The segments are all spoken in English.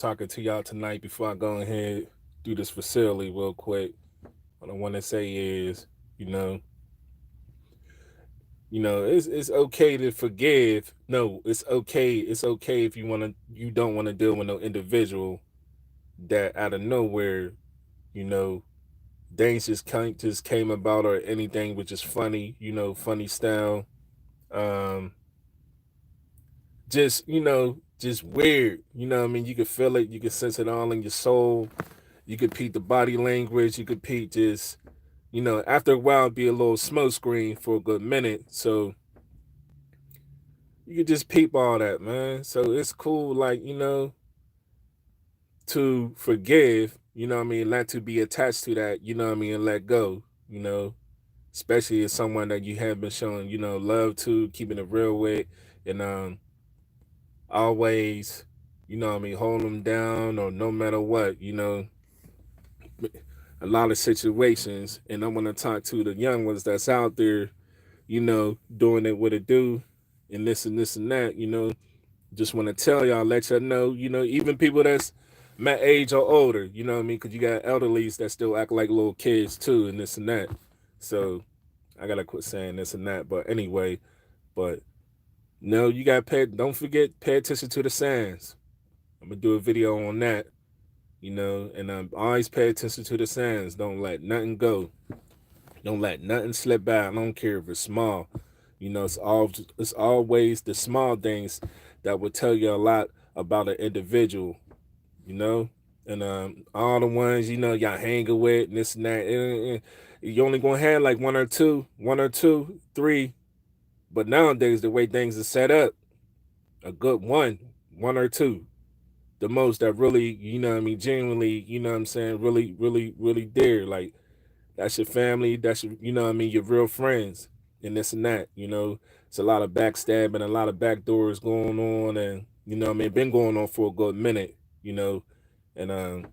talking to y'all tonight before I go ahead do this facility real quick. What I want to say is, you know, it's okay to forgive. No, it's okay. It's okay if you don't want to deal with no individual that out of nowhere, you know, things just came about or anything which is funny, funny style. Um, just weird. I mean, you could feel it, you could sense it all in your soul. You could peep the body language. You could peep just, after a while, it'd be a little smoke screen for a good minute. So you could just peep all that, man. So it's cool, like, to forgive, what I mean, not to be attached to that, what I mean, and let go, especially as someone that you have been showing, love to, keeping it real with, and always, what I mean, hold them down or no matter what, a lot of situations. And I want to talk to the young ones that's out there, doing it what it do, and this and that, just want to tell y'all, let y'all know, even people that's my age or older, you know what I mean? Because you got elderlies that still act like little kids too, and this and that. So I gotta quit saying this and that. But anyway, but no, you gotta don't forget, pay attention to the signs. I'm gonna do a video on that, and always pay attention to the signs. Don't let nothing go. Don't let nothing slip by. I don't care if it's small. It's always the small things that will tell you a lot about an individual. You know, and all the ones y'all hanging with and this and that. You only gonna have like one or two, three. But nowadays, the way things are set up, a good one or two, the most that really, what I mean, genuinely, what I'm saying, really, really, really there. Like that's your family. That's your, what I mean, your real friends, and this and that. It's a lot of backstabbing, a lot of back doors going on, and what I mean, been going on for a good minute. And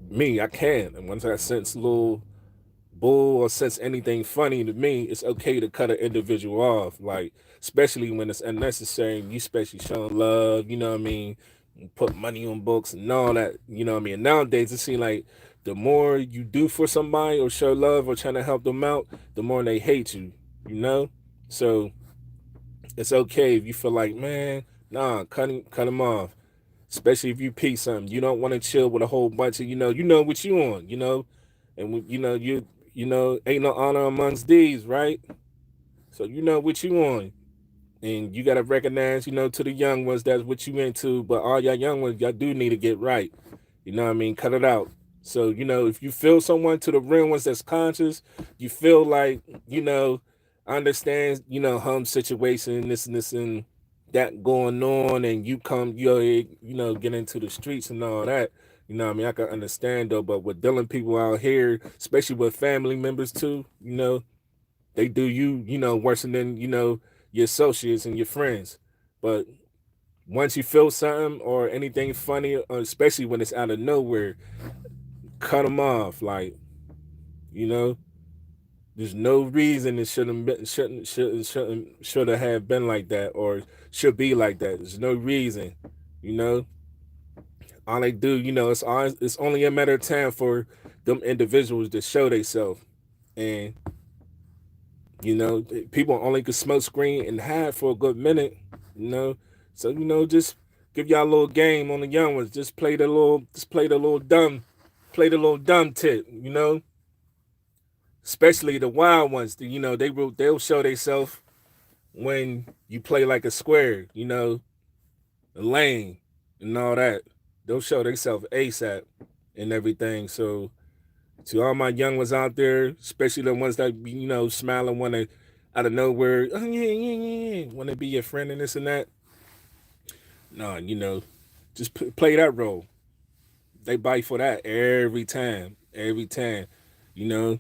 me, I can. And once I sense a little bull or sense anything funny to me, it's okay to cut an individual off. Like, especially when it's unnecessary, and you especially showing love, what I mean, put money on books and all that, what I mean. And nowadays, it seems like the more you do for somebody or show love or trying to help them out, the more they hate you, you know? So it's okay if you feel like, man, nah, cut him off. Especially if you peep something, you don't want to chill with a whole bunch of you know what you on, and ain't no honor amongst these, right? So you know what you on, and you gotta recognize, to the young ones that's what you into, but all y'all young ones, y'all do need to get right. You know what I mean? Cut it out. So if you feel someone to the real ones that's conscious, you feel like understands hum situation, this and this and that going on, and you come get into the streets and all that. I mean, I can understand though, but with dealing people out here, especially with family members too, they do worse than your associates and your friends. But once you feel something or anything funny, especially when it's out of nowhere, cut them off. Like, you know, there's no reason it should have been like that or should be like that. There's no reason, you know. All they do, it's only a matter of time for them individuals to show themselves, and people only could smoke screen and hide for a good minute, you know. So just give y'all a little game on the young ones. Just play the little dumb tip, especially the wild ones. They'll show themselves when you play like a square, a lane and all that. They'll show themselves ASAP and everything. So to all my young ones out there, especially the ones that smiling, want to out of nowhere, oh yeah, want to be your friend and this and that. No, just play that role. They bite for that every time. You know,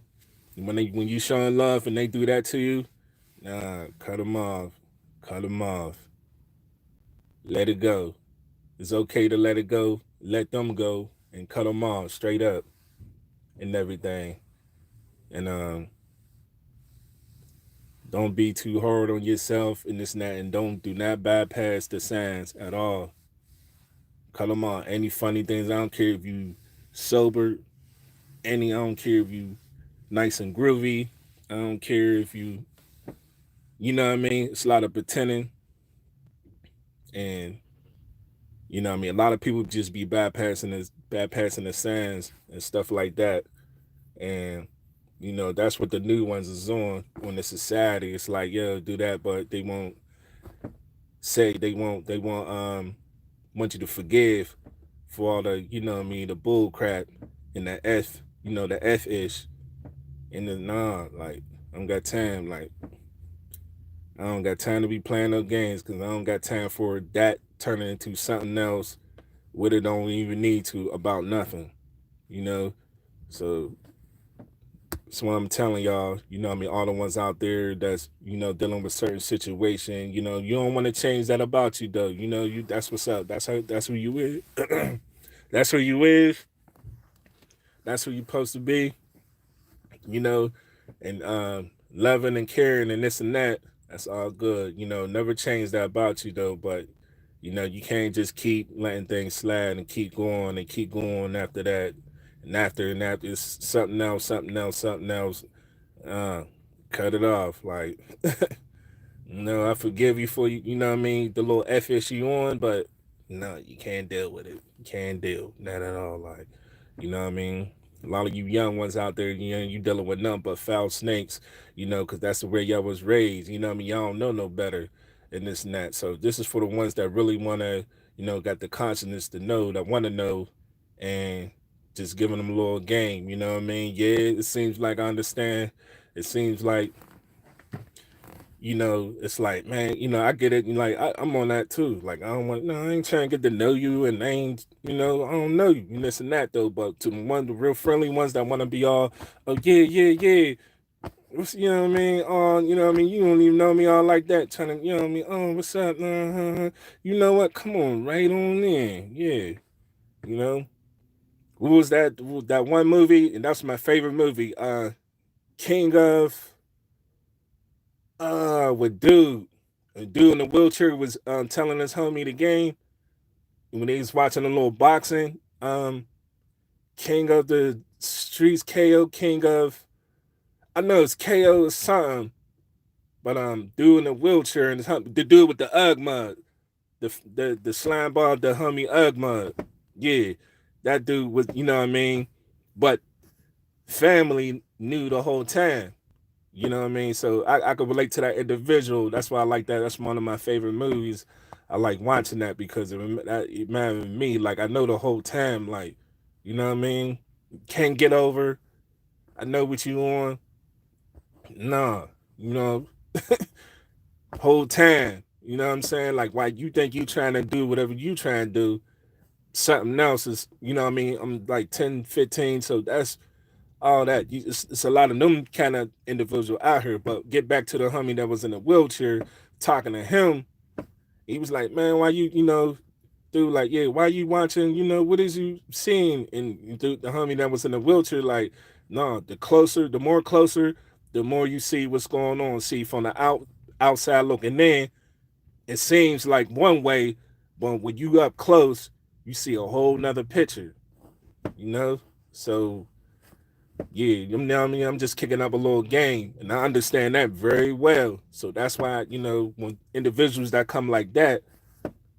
when you showing love and they do that to you, nah, cut them off, let it go. It's okay to let it go, let them go, and cut them off straight up and everything. And don't be too hard on yourself and this and that, and do not bypass the signs at all. cut them off. Any funny things, I don't care if you sober. I don't care if you nice and groovy. I don't care if you know what I mean. It's a lot of pretending, and you know what I mean. A lot of people just be bypassing the signs and stuff like that, and that's what the new ones is on the society. It's like, yo, do that, but they won't say they won't want you to forgive for all the what I mean, the bull crap and the the F ish and the nah, like I don't got time. Like I don't got time to be playing no games because I don't got time for that turning into something else what it don't even need to about nothing, you know. So that's what I'm telling y'all. I mean, all the ones out there that's dealing with certain situation. You don't want to change that about you though. You that's what's up. That's who you is. That's who you is. That's who you supposed to be. You know, and loving and caring and this and that. That's all good. Never change that about you though. But you can't just keep letting things slide and keep going after that. And after it's something else, something else, something else. Uh, cut it off. Like, no, I forgive you for you know what I mean, the little F issue on, but no, you can't deal with it. You can't deal. Not at all. Like, you know what I mean? A lot of you young ones out there, you dealing with nothing but foul snakes, because that's the way y'all was raised. You know what I mean? Y'all don't know no better and this and that. So this is for the ones that really want to, got the consciousness to know, that want to know, and just giving them a little game. You know what I mean? Yeah, it seems like I understand. It seems like it's like, man, I get it. Like, I'm on that too. Like, I don't want, no, I ain't trying to get to know you, and I ain't, I don't know you, and this and that though. But to the real friendly ones that want to be all, oh yeah, yeah, yeah, you know what I mean? You know what I mean? You don't even know me all like that. Trying to, you know what I mean? Oh, what's up? You know what? Come on, right on in, yeah. You know, what was that one movie? And that's my favorite movie. King of with a dude in the wheelchair was telling his homie the game when he was watching a little boxing. King of the Streets, KO, King of, I know it's KO or something, but dude in the wheelchair and the dude with the Ugg mug, the slime ball, the homie Ugg mug, yeah, that dude was, you know what I mean, but family knew the whole time. You know what I mean? So I could relate to that individual. That's why I like that. That's one of my favorite movies. I like watching that because it reminded me, like, I know the whole time, like, you know what I mean? Can't get over. I know what you on. Nah, you know, whole time. You know what I'm saying? Like, why you think you trying to do whatever you trying to do, something else is, you know what I mean? I'm like 10, 15, so that's all that. It's a lot of them kind of individual out here. But get back to the homie that was in a wheelchair talking to him. He was like, man, why dude, like, yeah, why you watching, what is you seeing? And the homie that was in the wheelchair, like, no, the more closer, the more you see what's going on. See, from the outside looking in, it seems like one way, but when you up close, you see a whole nother picture, you know? So yeah, you know what I mean? I'm just kicking up a little game, and I understand that very well. So that's why, when individuals that come like that,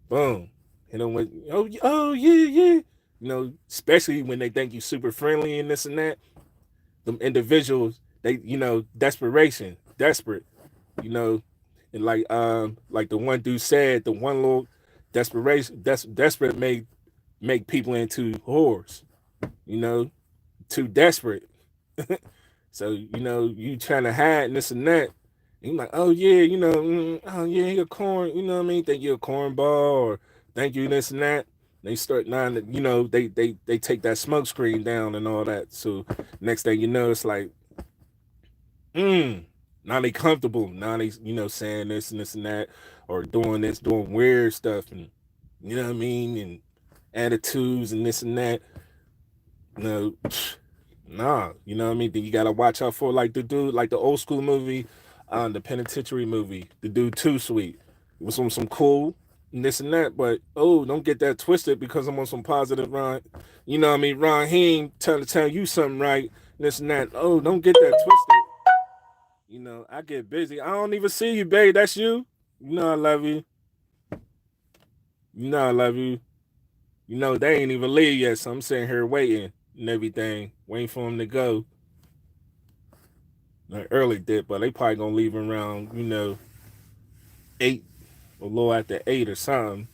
boom, with, oh yeah, yeah, especially when they think you super friendly and this and that, them individuals, they, desperate, you know, and like the one dude said, the one little desperate make people into whores, too desperate. So, you trying to hide and this and that. And you're like, oh yeah, oh yeah, he a corn, you know what I mean? Think you're a cornball, or thank you this and that. They start now, they take that smoke screen down and all that. So next thing you know, it's like, now they comfortable. Now they, saying this and this and that, or doing this, doing weird stuff, and you know what I mean, and attitudes and this and that. You know, nah, you know what I mean? Then you gotta watch out for, like, the dude, like the old school movie, the penitentiary movie, the dude Too Sweet. It was on some cool. and this and that. But oh, don't get that twisted because I'm on some positive Ron. You know what I mean? Ron, he ain't trying to tell you something right. This and that. Oh, don't get that twisted. You know, I get busy. I don't even see you, babe. That's you. You know I love you. You know I love you. You know they ain't even leave yet, so I'm sitting here waiting and everything, waiting for them to go. Like early dip, but they probably gonna leave around, 8, a little after 8 or something.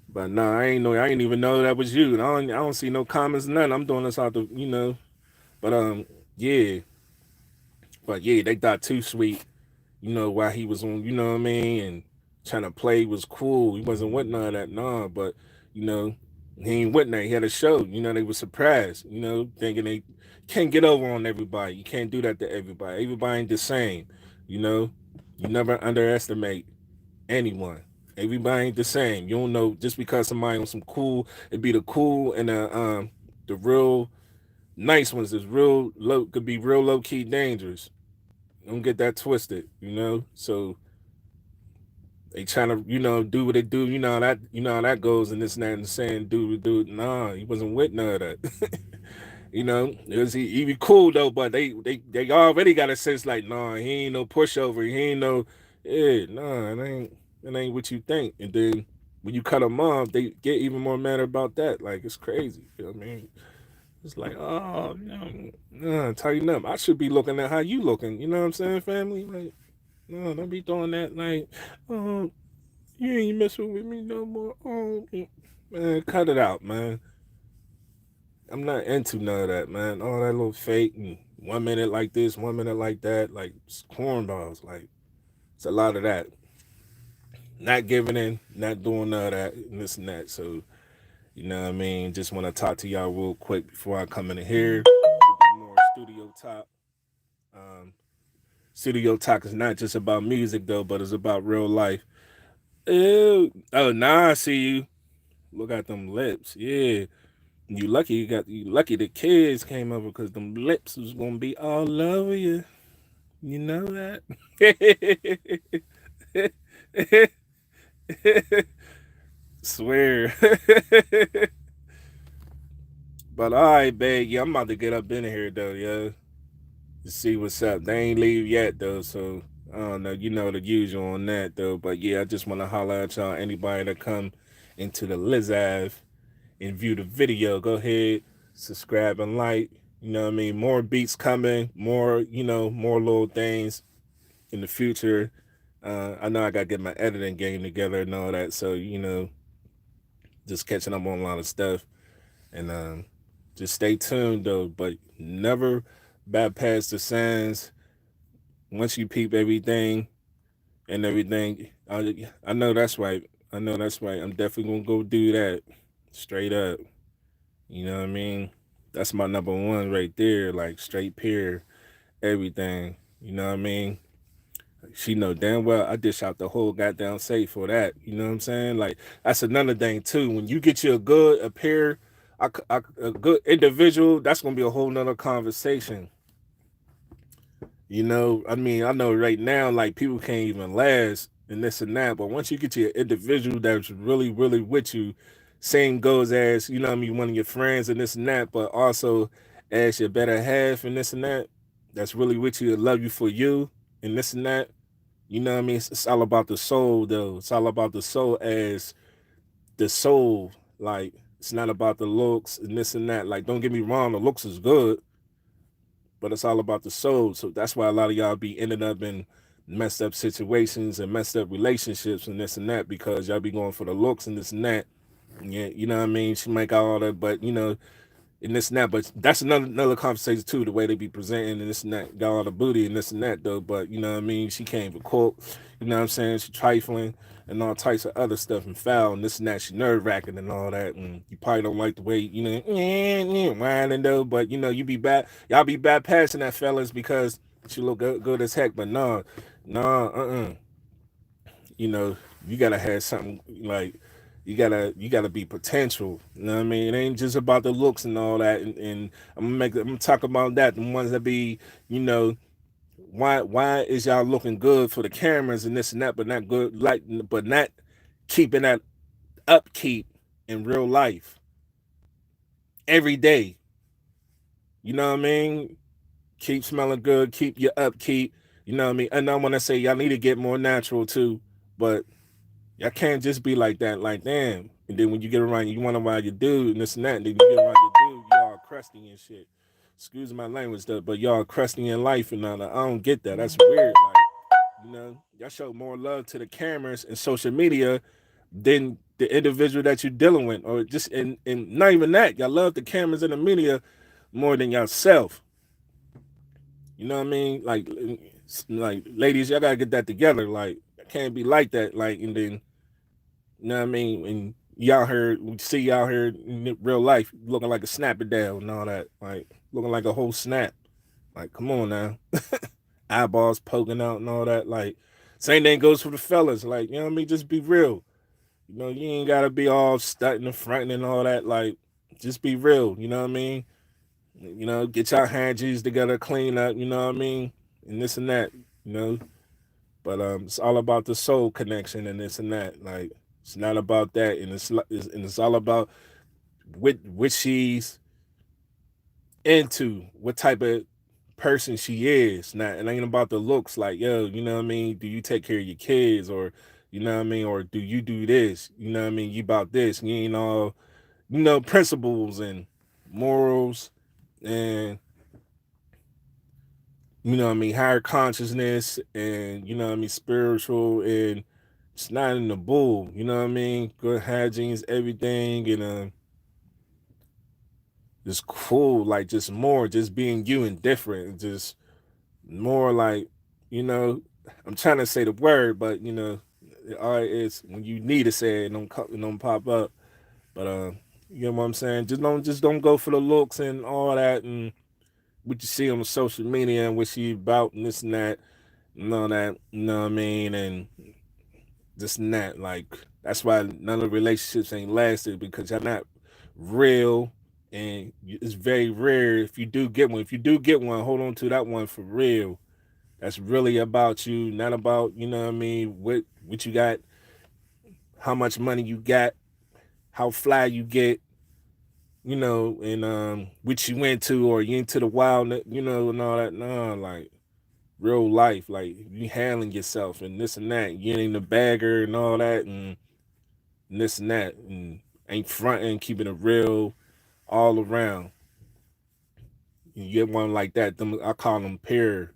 But nah, I ain't even know that was you. I don't see no comments, nothing. I'm doing this out the. But yeah, but yeah, they thought too sweet. While he was on, you know what I mean, and trying to play was cool. He wasn't with none of that, nah. But you know, he ain't with that. He had a show. They were surprised. Thinking they can't get over on everybody. You can't do that to everybody. Everybody ain't the same. You know, you never underestimate anyone. Everybody ain't the same. You don't know just because somebody on some cool. It'd be the cool and the real nice ones is real low. Could be real low key dangerous. Don't get that twisted. So they trying to, do what they do. How that goes and this and that and saying do. Nah, he wasn't with none of that. He be cool though, but they already got a sense like, nah, he ain't no pushover. He ain't no, yeah, nah, it ain't what you think. And then when you cut them off, they get even more mad about that. Like it's crazy. You know what I mean? It's like, oh, nah, tighten up. I should be looking at how you looking. You know what I'm saying, family? Like, no, don't be doing that. Like, oh, you ain't messing with me no more. Oh, man, cut it out, man. I'm not into none of that, man. All that little fake and 1 minute like this, 1 minute like that, like it's cornballs. Like it's a lot of that. Not giving in, not doing none of that, and this and that. So you know what I mean. Just want to talk to y'all real quick before I come in here. It'll be more studio talk. Um, studio talk is not just about music though, but it's about real life. Ew. Oh, now I see you. Look at them lips. Yeah. You lucky the kids came over because them lips was gonna be all over you. You know that? Swear. But all right, babe. Yeah, I'm about to get up in here though, yeah. To see what's up. They ain't leave yet though, so I don't know. You know the usual on that though. But yeah, I just want to holler at y'all. Anybody that come into the Lizav and view the video, go ahead, subscribe and like. You know what I mean? More beats coming, more little things in the future. I know I gotta get my editing game together and all that. So, just catching up on a lot of stuff. And just stay tuned though, but never bypass the signs. Once you peep everything and everything, I know that's right. I know that's right. I'm definitely gonna go do that. Straight up. You know what I mean? That's my number one right there, like straight peer, everything. You know what I mean? She know damn well I dish out the whole goddamn safe for that. You know what I'm saying? Like that's another thing too. When you get you a peer, a good individual, that's gonna be a whole nother conversation. I mean, I know right now, like people can't even last and this and that, but once you get your individual that's really, really with you, same goes as, I mean, one of your friends and this and that, but also as your better half and this and that, that's really with you, love you for you and this and that. You know what I mean? It's all about the soul, though. It's all about the soul as the soul. Like, it's not about the looks and this and that. Like, don't get me wrong, the looks is good, but it's all about the soul. So that's why a lot of y'all be ending up in messed up situations and messed up relationships and this and that because y'all be going for the looks and this and that. Yeah, you know what I mean? She might got all that, but and this and that. But that's another conversation too, the way they be presenting and this and that, got all the booty and this and that though. But you know what I mean? She came for court, you know what I'm saying? She trifling and all types of other stuff and foul and this and that. She nerve wracking and all that. And you probably don't like the way, whining though, but you be bad, y'all be bad passing that fellas because she look good as heck, but nah, you know, you gotta have something like you gotta be potential. You know what I mean? It ain't just about the looks and all that. And I'm gonna talk about that. The ones that be, you know, why is y'all looking good for the cameras and this and that, but not good like but not keeping that upkeep in real life every day. You know what I mean? Keep smelling good, keep your upkeep. You know what I mean? And I want to say y'all need to get more natural too, but y'all can't just be like that. Like damn. And then when you get around, you want to ride your dude and this and that. And then you get around your dude, y'all crusty and shit. Excuse my language, though, but y'all crusty in life and all that. I don't get that. That's weird. Like y'all show more love to the cameras and social media than the individual that you're dealing with, or just and not even that. Y'all love the cameras and the media more than yourself. You know what I mean? Like ladies, y'all gotta get that together. Like, I can't be like that. Like, and then you know what I mean? And y'all here, we see y'all here in real life looking like a snapper down and all that. Like, looking like a whole snap. Like, come on now. Eyeballs poking out and all that. Like, same thing goes for the fellas. Like, you know what I mean? Just be real. You know, you ain't gotta be all stunting and fronting and all that. Like, just be real. You know what I mean? You know, get your hands together, clean up. You know what I mean? And this and that. You know, but it's all about the soul connection and this and that. Like, it's not about that, and it's all about what she's into, what type of person she is. Not, it ain't about the looks. Like, yo, you know what I mean? Do you take care of your kids, or you know what I mean, or do you do this? You know what I mean? You about this? You ain't all, principles and morals, and you know what I mean, higher consciousness, and you know what I mean, spiritual, and it's not in the bull. You know what I mean? Good hygiene's everything, and just cool, like just more, just being you and different, just more like, you know, I'm trying to say the word, but all right, it's when you need to say it, it don't pop up. But you know what I'm saying? Just don't go for the looks and all that, and what you see on the social media and what you about and this and that, and all that. You know what I mean? And this and that. Like, that's why none of the relationships ain't lasted, because y'all not real, and it's very rare if you do get one. If you do get one, hold on to that one for real. That's really about you, not about, you know what I mean, what you got, how much money you got, how fly you get, and which you went to, or you into the wild, and all that. No, like real life, like you handling yourself and this and that, getting the bagger and all that, and this and that, and ain't fronting, keeping it real all around. You get one like that, them, I call them peer.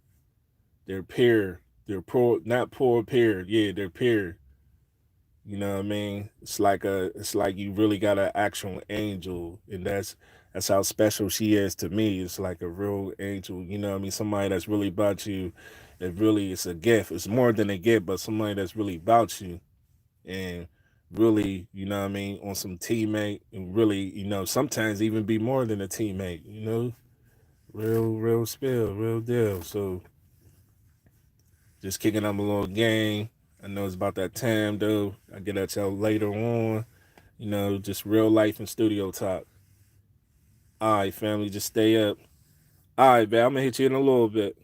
They're peer. They're poor, not poor peer. Yeah, they're peer. You know what I mean? It's like you really got an actual angel, and that's how special she is to me. It's like a real angel. You know what I mean? Somebody that's really about you. It really is a gift. It's more than a gift, but somebody that's really about you, and really, you know what I mean, on some teammate, and really, sometimes even be more than a teammate. Real spill, real deal. So just kicking up a little game. I know it's about that time though. I get at y'all later on. Just real life and studio talk. All right, family, just stay up. All right, man, I'm gonna hit you in a little bit.